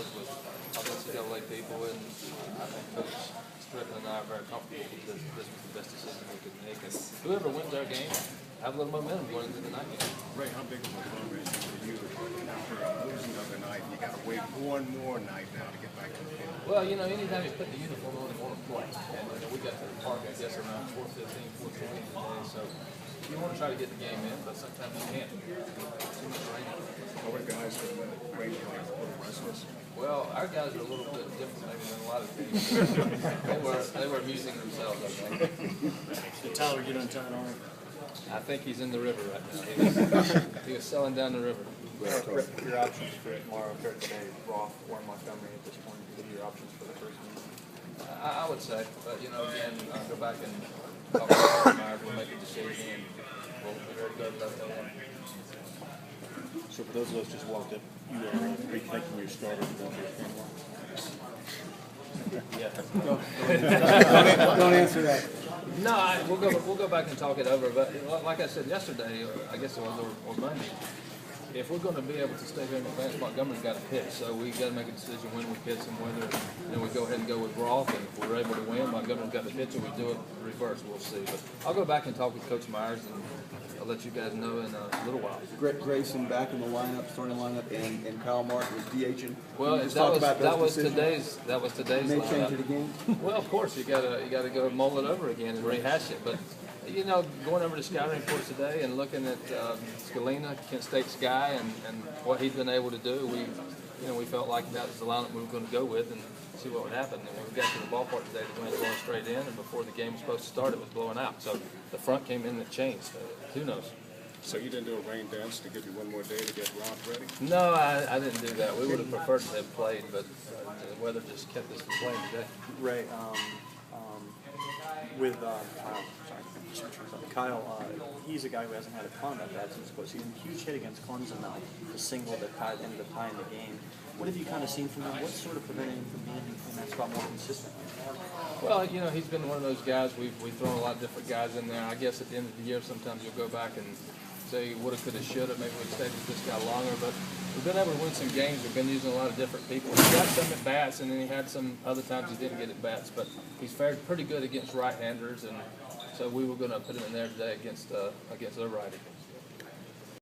guys with NCAA people, and I think Coach Strickland and I are very comfortable with this was the best decision we could make. And whoever wins our game, have a little momentum going into the night game. Ray, how big of a program for you after losing the other night? You got to wait one more night now to get back to the field. Well, anytime you put the uniform on, you want to play. And we got to the park, I guess, around 4:15, 4:20 today. So you want to try to get the game in, but sometimes you can't. Too much rain. How are guys from the Ray like a little restless? Well, our guys are a little bit different maybe than a lot of teams. they were amusing themselves, I think. Did Tyler get untied on it? I think he's in the river right now. He was selling down the river. Your options for tomorrow compared to today, Roth or Montgomery at this point, what are your options for the first game? I would say, but again, I'll go back and talk to Coach Myers. We'll make a decision, and we'll be very good about that. So for those of us just walked up, you are rethinking your starter for the first game? Yeah. Don't answer that. No, we'll go back and talk it over. But like I said yesterday, I guess it was or Monday. If we're going to be able to stay here in advance, Montgomery's got to pitch. So we got to make a decision when we pitch and whether we go ahead and go with Roth. And if we're able to win, Montgomery's got to pitch, or we do it reverse. We'll see. But I'll go back and talk with Coach Myers, and I'll let you guys know in a little while. Grayson back in the lineup, starting lineup, and Kyle Martin was DHing. Well, that was today's May lineup. change it again. Well, of course, you gotta go mull it over again and rehash it. But going over the scouting reports today and looking at Scalina, Kent State's guy, and what he's been able to do, we felt like that was the lineup we were going to go with and see what would happen. And when we got to the ballpark today, the wind was blowing straight in, and before the game was supposed to start, it was blowing out. So the front came in and changed. Who knows? So you didn't do a rain dance to give you one more day to get Roth ready? No, I didn't do that. We would have preferred to have played, but the weather just kept us from playing today. Ray, with Kyle, he's a guy who hasn't had a ton of that since the postseason. Huge hit against Clemson, the single that ended up tying the game. What have you kind of seen from him? What's sort of preventing him from being in that spot more consistently? Well, he's been one of those guys. We've thrown a lot of different guys in there. I guess at the end of the year, sometimes you'll go back and say woulda, coulda, shoulda. Maybe we'd stayed with this guy longer, but we've been able to win some games. We've been using a lot of different people. He got some at bats, and then he had some other times he didn't get at bats. But he's fared pretty good against right-handers, and so we were going to put him in there today against their righty.